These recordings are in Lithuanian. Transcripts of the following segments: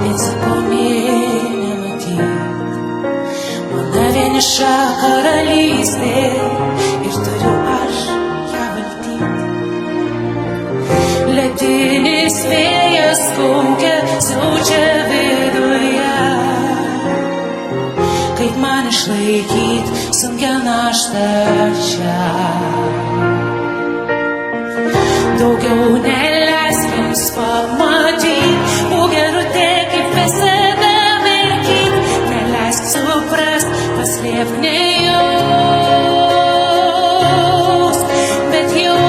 Neatsakomybė nematyt. Mano vieniša karalystė ir turiu aš ją valdyti. Ledinis vėjas kaukia, siaučia viduje. Kaip man išlaikyt sunkią naštą čia? Daugiau neleisk jums pamatyt, būk gerutė kaip visada merkyt. Neleisk suprast, paslėpk nejaus, bet jau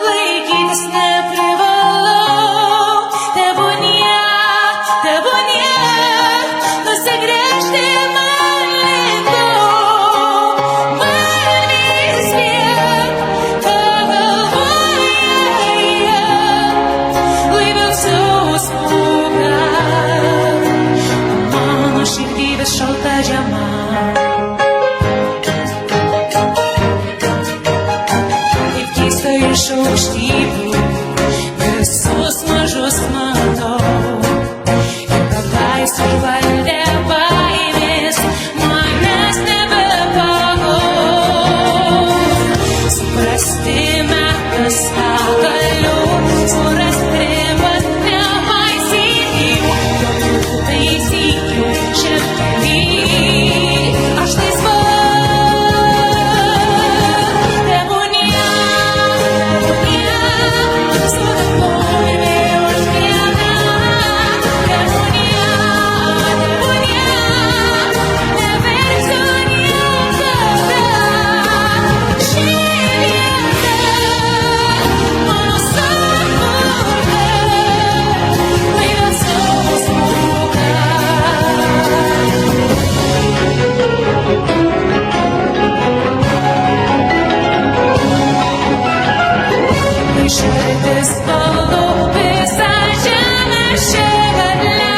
laikytis neprivalau. Tebūnie, nusigręžti man lengviau. Man vis vien pagalvoje, labiau sausbuka. Mano širdį vis šalta žiema. Iš aukštybių visus mažus matau, ir kadais užvaldė baimės, manęs nebepagaus. Suprasti metas pagaliau, surasti ribas, nepaisyti jokių taisyklių šiam kely. Aš laisva. Širdis valdo visą žemę šėgalę.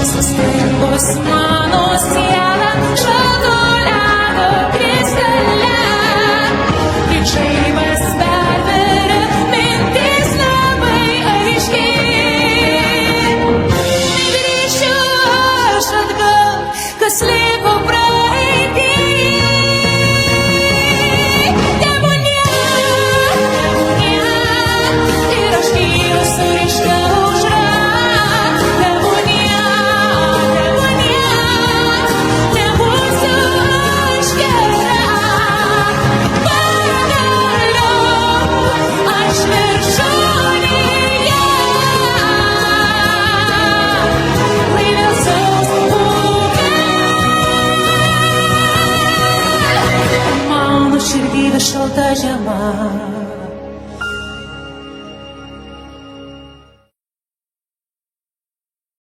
Sustingus mano siela šalto ledo kristale. Lyg žaibas perveria, mintis labai aiškiai. Grįšiu aš atgal, kas liko praeity. Širdį vis šalta žiema.